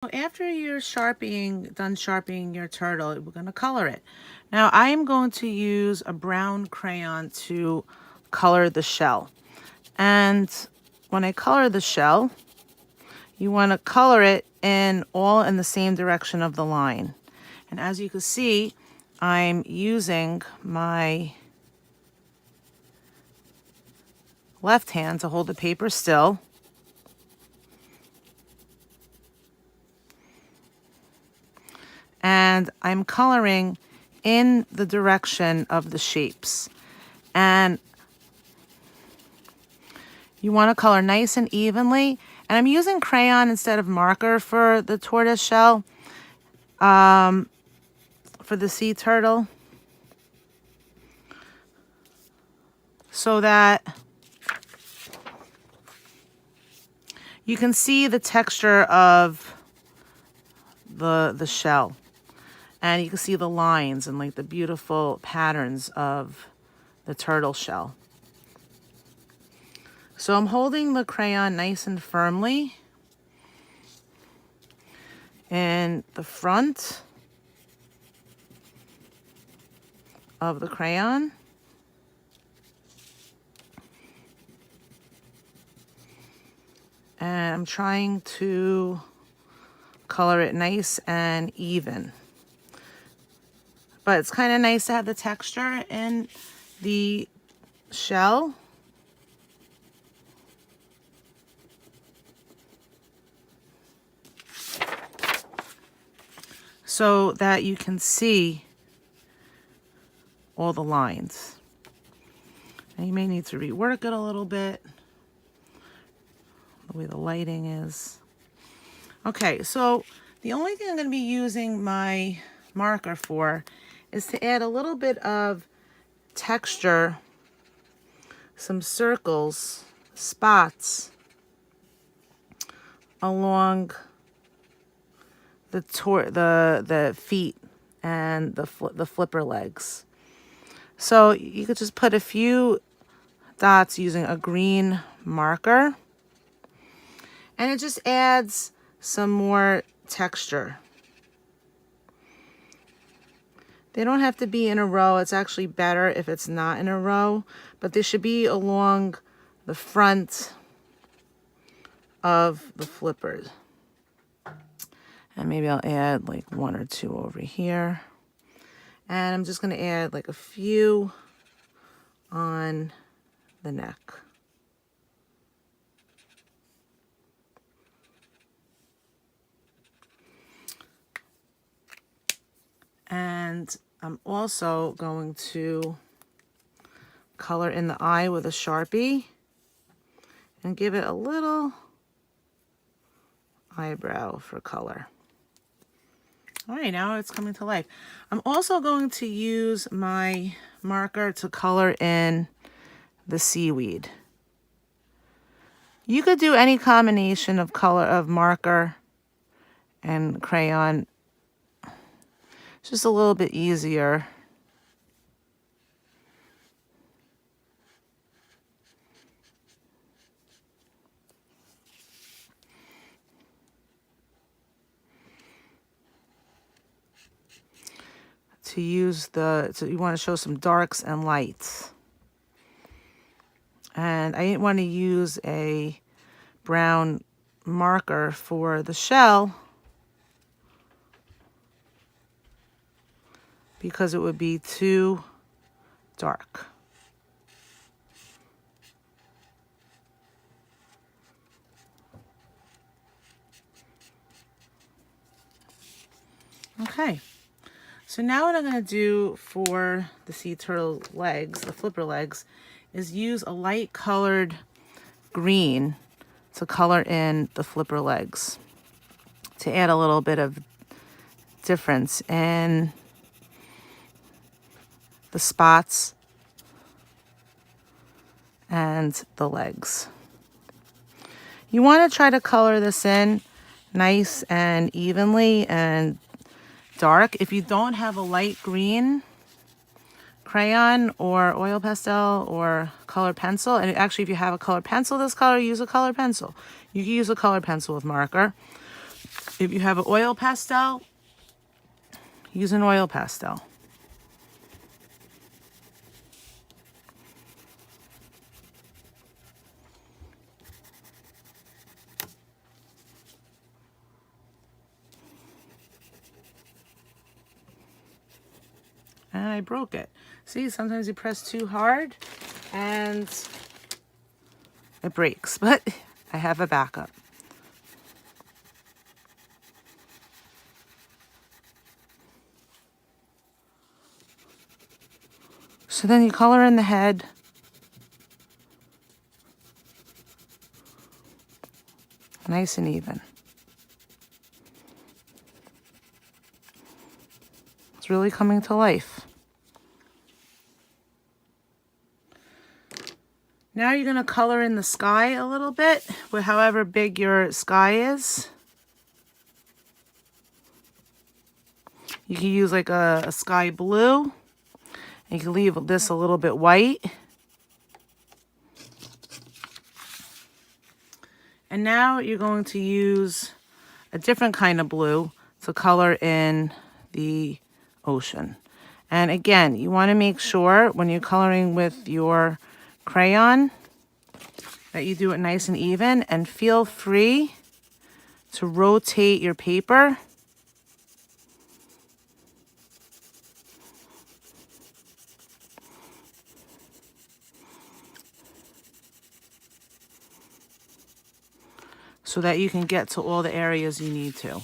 After you're done sharpening your turtle, we're going to color it. Now I am going to use a brown crayon to color the shell. And when I color the shell, you want to color it all in the same direction of the line. And as you can see, I'm using my left hand to hold the paper still. And I'm coloring in the direction of the shapes. And you want to color nice and evenly. And I'm using crayon instead of marker for the tortoise shell, for the sea turtle, so that you can see the texture of the shell. And you can see the lines and like the beautiful patterns of the turtle shell. So I'm holding the crayon nice and firmly in the front of the crayon. And I'm trying to color it nice and even. But it's kind of nice to have the texture in the shell. So that you can see all the lines. And you may need to rework it a little bit, the way the lighting is. Okay, so the only thing I'm going to be using my marker for is to add a little bit of texture, some circles, spots along the feet and the flipper legs. So you could just put a few dots using a green marker, and it just adds some more texture. They don't have to be in a row. It's actually better if it's not in a row, but they should be along the front of the flippers. And maybe I'll add like one or two over here. And I'm just going to add like a few on the neck. And I'm also going to color in the eye with a Sharpie and give it a little eyebrow for color. All right, now it's coming to life. I'm also going to use my marker to color in the seaweed. You could do any combination of color of marker and crayon. It's just a little bit easier. To use so you want to show some darks and lights. And I didn't want to use a brown marker for the shell because it would be too dark. Okay, so now what I'm going to do for the sea turtle legs, the flipper legs, is use a light colored green to color in the flipper legs to add a little bit of difference in the spots and the legs. You want to try to color this in nice and evenly and dark. If you don't have a light green crayon or oil pastel or colored pencil, and actually if you have a colored pencil this color, use a colored pencil. You can use a colored pencil with marker. If you have an oil pastel, use an oil pastel. And I broke it. See, sometimes you press too hard and it breaks, but I have a backup. So then you color in the head. Nice and even. It's really coming to life. Now you're going to color in the sky a little bit with however big your sky is. You can use like a sky blue. You can leave this a little bit white. And now you're going to use a different kind of blue to color in the ocean. And again, you want to make sure when you're coloring with your crayon that you do it nice and even, and feel free to rotate your paper so that you can get to all the areas you need to.